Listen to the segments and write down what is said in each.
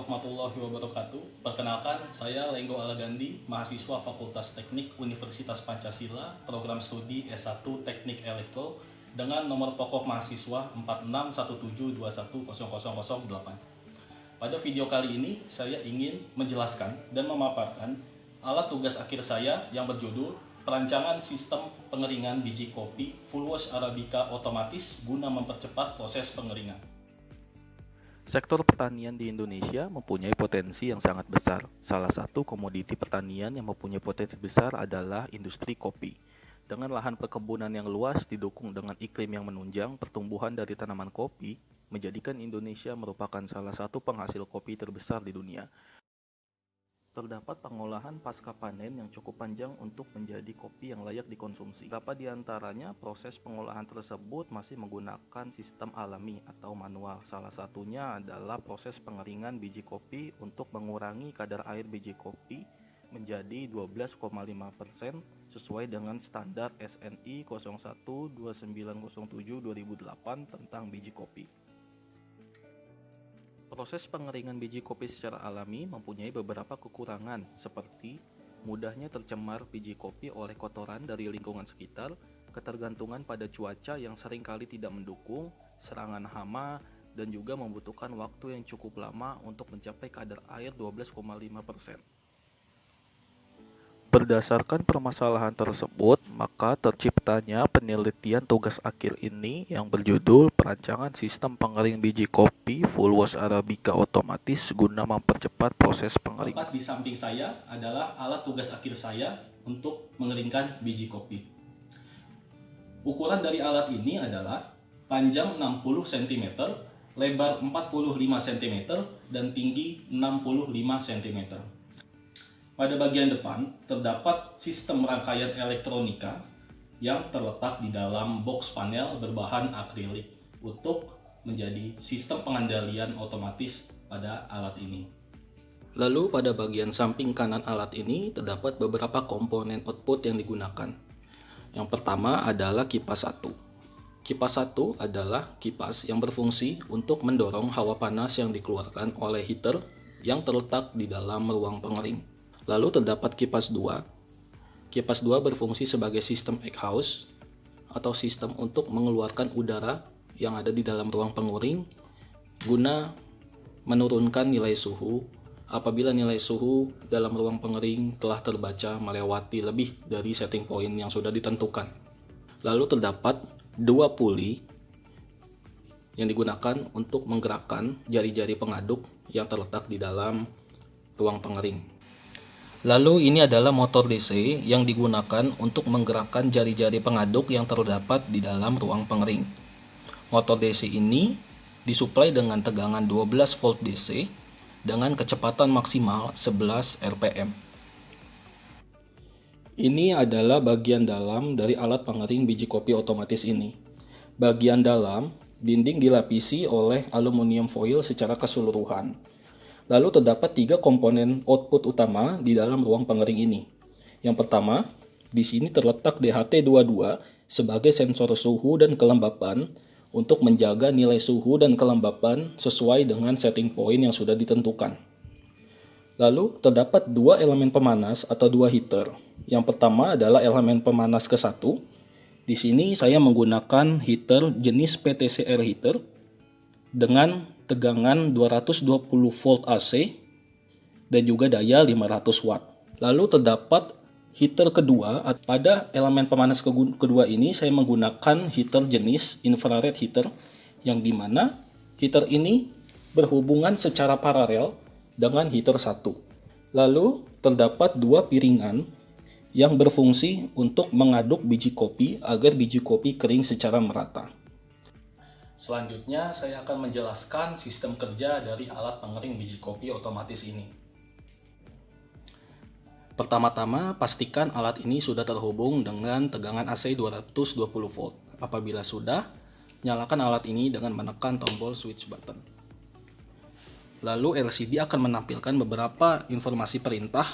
warahmatullahi wabarakatuh. Perkenalkan, saya Lenggo Alagandi, mahasiswa Fakultas Teknik Universitas Pancasila, program studi S1 Teknik Elektro dengan nomor pokok mahasiswa 4617210008. Pada video kali ini, saya ingin menjelaskan dan memaparkan alat tugas akhir saya yang berjudul Perancangan Sistem Pengeringan Biji Kopi Full Wash Arabica Otomatis guna mempercepat proses pengeringan. Sektor pertanian di Indonesia mempunyai potensi yang sangat besar. Salah satu komoditi pertanian yang mempunyai potensi besar adalah industri kopi. Dengan lahan perkebunan yang luas didukung dengan iklim yang menunjang, pertumbuhan dari tanaman kopi menjadikan Indonesia merupakan salah satu penghasil kopi terbesar di dunia. Terdapat pengolahan pasca panen yang cukup panjang untuk menjadi kopi yang layak dikonsumsi. Beberapa di antaranya proses pengolahan tersebut masih menggunakan sistem alami atau manual. Salah satunya adalah proses pengeringan biji kopi untuk mengurangi kadar air biji kopi menjadi 12,5% sesuai dengan standar SNI 012907/2008 tentang biji kopi. Proses pengeringan biji kopi secara alami mempunyai beberapa kekurangan seperti mudahnya tercemar biji kopi oleh kotoran dari lingkungan sekitar, ketergantungan pada cuaca yang seringkali tidak mendukung, serangan hama, dan juga membutuhkan waktu yang cukup lama untuk mencapai kadar air 12,5%. Berdasarkan permasalahan tersebut, maka terciptanya penelitian tugas akhir ini yang berjudul Perancangan Sistem Pengering Biji Kopi Full Wash Arabica Otomatis guna mempercepat proses pengeringan. Tepat di samping saya adalah alat tugas akhir saya untuk mengeringkan biji kopi. Ukuran dari alat ini adalah panjang 60 cm, lebar 45 cm, dan tinggi 65 cm. Pada bagian depan terdapat sistem rangkaian elektronika yang terletak di dalam box panel berbahan akrilik untuk menjadi sistem pengendalian otomatis pada alat ini. Lalu pada bagian samping kanan alat ini terdapat beberapa komponen output yang digunakan. Yang pertama adalah kipas 1. Kipas 1 adalah kipas yang berfungsi untuk mendorong hawa panas yang dikeluarkan oleh heater yang terletak di dalam ruang pengering. Lalu terdapat kipas 2. Kipas 2 berfungsi sebagai sistem exhaust atau sistem untuk mengeluarkan udara yang ada di dalam ruang pengering guna menurunkan nilai suhu apabila nilai suhu dalam ruang pengering telah terbaca melewati lebih dari setting point yang sudah ditentukan. Lalu terdapat 2 puli yang digunakan untuk menggerakkan jari-jari pengaduk yang terletak di dalam ruang pengering. Lalu ini adalah motor DC yang digunakan untuk menggerakkan jari-jari pengaduk yang terdapat di dalam ruang pengering. Motor DC ini disuplai dengan tegangan 12 volt DC dengan kecepatan maksimal 11 rpm. Ini adalah bagian dalam dari alat pengering biji kopi otomatis ini. Bagian dalam, dinding dilapisi oleh aluminium foil secara keseluruhan. Lalu terdapat 3 komponen output utama di dalam ruang pengering ini. Yang pertama, di sini terletak DHT22 sebagai sensor suhu dan kelembapan untuk menjaga nilai suhu dan kelembapan sesuai dengan setting point yang sudah ditentukan. Lalu terdapat 2 elemen pemanas atau 2 heater. Yang pertama adalah elemen pemanas ke-1. Di sini saya menggunakan heater jenis PTCR heater dengan tegangan 220 volt AC dan juga daya 500 watt. Lalu terdapat heater kedua. Pada elemen pemanas kedua ini saya menggunakan heater jenis infrared heater yang dimana heater ini berhubungan secara paralel dengan heater 1. Lalu terdapat 2 piringan yang berfungsi untuk mengaduk biji kopi agar biji kopi kering secara merata. Selanjutnya, saya akan menjelaskan sistem kerja dari alat pengering biji kopi otomatis ini. Pertama-tama, pastikan alat ini sudah terhubung dengan tegangan AC 220 volt. Apabila sudah, nyalakan alat ini dengan menekan tombol switch button. Lalu LCD akan menampilkan beberapa informasi perintah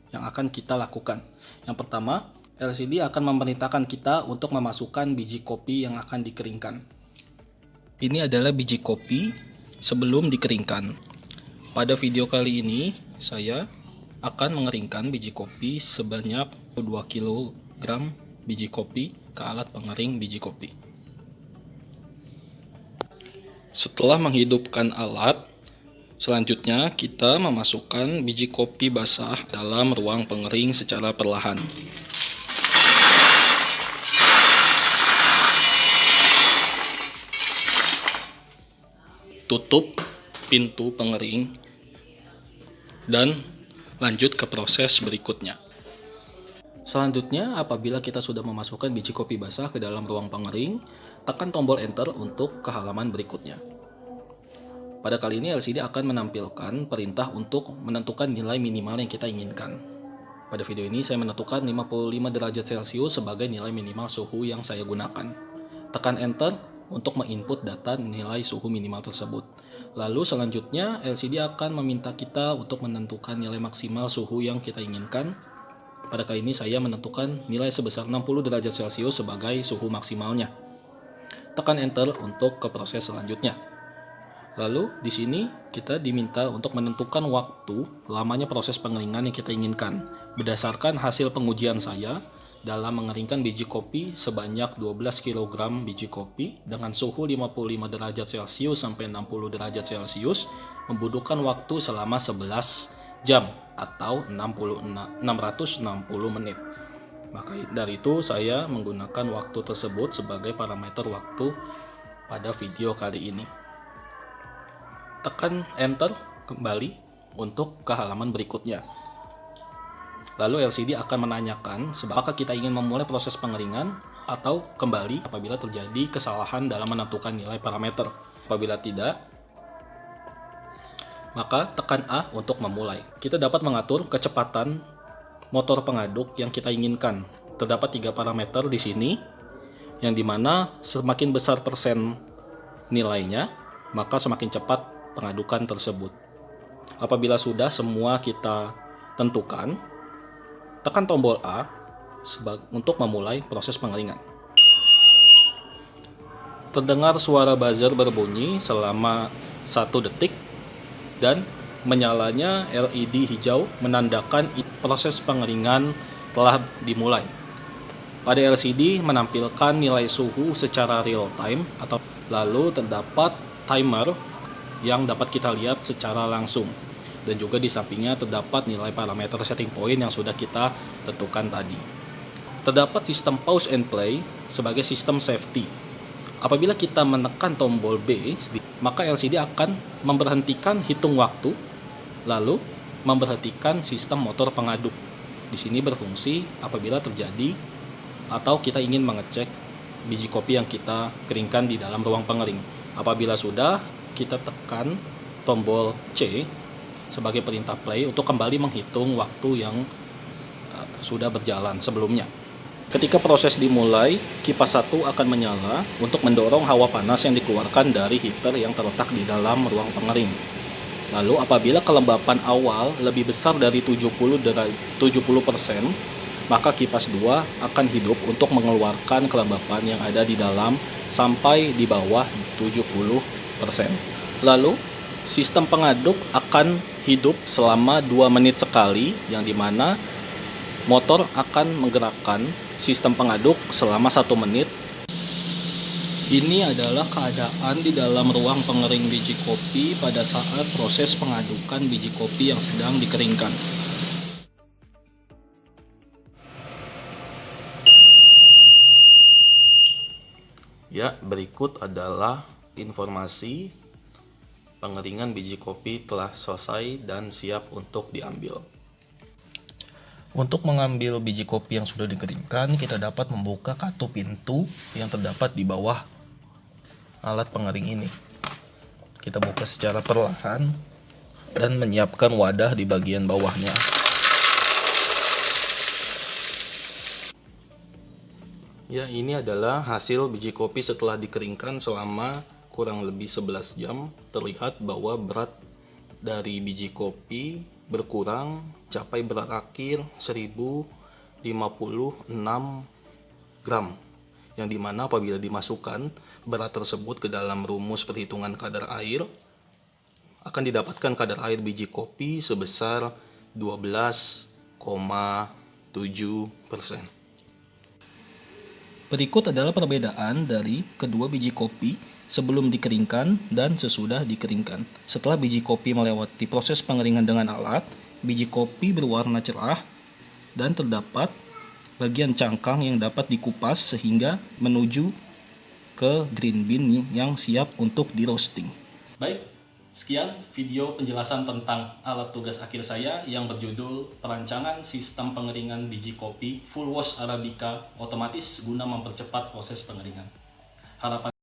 yang akan kita lakukan. Yang pertama, LCD akan memerintahkan kita untuk memasukkan biji kopi yang akan dikeringkan. Ini adalah biji kopi sebelum dikeringkan. Pada video kali ini, saya akan mengeringkan biji kopi sebanyak 2 kg biji kopi ke alat pengering biji kopi. Setelah menghidupkan alat, selanjutnya kita memasukkan biji kopi basah dalam ruang pengering secara perlahan. Tutup pintu pengering dan lanjut ke proses berikutnya. Selanjutnya, apabila kita sudah memasukkan biji kopi basah ke dalam ruang pengering, tekan tombol enter untuk ke halaman berikutnya. Pada kali ini LCD akan menampilkan perintah untuk menentukan nilai minimal yang kita inginkan. Pada video ini saya menentukan 55 derajat Celcius sebagai nilai minimal suhu yang saya gunakan. Tekan enter untuk menginput data nilai suhu minimal tersebut. Lalu selanjutnya LCD akan meminta kita untuk menentukan nilai maksimal suhu yang kita inginkan. Pada kali ini saya menentukan nilai sebesar 60 derajat Celcius sebagai suhu maksimalnya. Tekan enter untuk ke proses selanjutnya. Lalu di sini kita diminta untuk menentukan waktu lamanya proses pengeringan yang kita inginkan. Berdasarkan hasil pengujian saya, dalam mengeringkan biji kopi sebanyak 12 kg biji kopi dengan suhu 55 derajat Celcius sampai 60 derajat Celcius membutuhkan waktu selama 11 jam atau 660 menit. Maka dari itu saya menggunakan waktu tersebut sebagai parameter waktu pada video kali ini. Tekan enter kembali untuk ke halaman berikutnya. Lalu LCD akan menanyakan apakah kita ingin memulai proses pengeringan atau kembali apabila terjadi kesalahan dalam menentukan nilai parameter. Apabila tidak, maka tekan A untuk memulai. Kita dapat mengatur kecepatan motor pengaduk yang kita inginkan. Terdapat 3 parameter di sini, yang dimana semakin besar persen nilainya, maka semakin cepat pengadukan tersebut. Apabila sudah semua kita tentukan, tekan tombol A untuk memulai proses pengeringan. Terdengar suara buzzer berbunyi selama 1 detik dan menyalanya LED hijau menandakan proses pengeringan telah dimulai. Pada LCD menampilkan nilai suhu secara real time atau lalu terdapat timer yang dapat kita lihat secara langsung. Dan juga di sampingnya terdapat nilai parameter setting point yang sudah kita tentukan tadi. Terdapat sistem pause and play sebagai sistem safety. Apabila kita menekan tombol B, maka LCD akan memberhentikan hitung waktu, lalu memberhentikan sistem motor pengaduk. Di sini berfungsi apabila terjadi atau kita ingin mengecek biji kopi yang kita keringkan di dalam ruang pengering. Apabila sudah, kita tekan tombol C sebagai perintah play untuk kembali menghitung waktu yang sudah berjalan sebelumnya. Ketika proses dimulai, kipas 1 akan menyala untuk mendorong hawa panas yang dikeluarkan dari heater yang terletak di dalam ruang pengering. Lalu apabila kelembapan awal lebih besar dari 70%, maka kipas 2 akan hidup untuk mengeluarkan kelembapan yang ada di dalam sampai di bawah 70%. Lalu sistem pengaduk akan hidup selama 2 menit sekali, yang dimana motor akan menggerakkan sistem pengaduk selama 1 menit. Ini adalah keadaan di dalam ruang pengering biji kopi pada saat proses pengadukan biji kopi yang sedang dikeringkan. Ya, berikut adalah informasi pengeringan biji kopi telah selesai dan siap untuk diambil. Untuk mengambil biji kopi yang sudah dikeringkan, kita dapat membuka katup pintu yang terdapat di bawah alat pengering ini. Kita buka secara perlahan dan menyiapkan wadah di bagian bawahnya. Ya, ini adalah hasil biji kopi setelah dikeringkan selama kurang lebih 11 jam. Terlihat bahwa berat dari biji kopi berkurang, capai berat akhir 1056 gram, yang dimana apabila dimasukkan berat tersebut ke dalam rumus perhitungan kadar air, akan didapatkan kadar air biji kopi sebesar 12,7%. Berikut adalah perbedaan dari kedua biji kopi sebelum dikeringkan dan sesudah dikeringkan. Setelah biji kopi melewati proses pengeringan dengan alat, biji kopi berwarna cerah dan terdapat bagian cangkang yang dapat dikupas sehingga menuju ke green bean yang siap untuk di roasting. Baik, sekian video penjelasan tentang alat tugas akhir saya yang berjudul Perancangan Sistem Pengeringan Biji Kopi Full Wash Arabica Otomatis guna mempercepat proses pengeringan. Harapan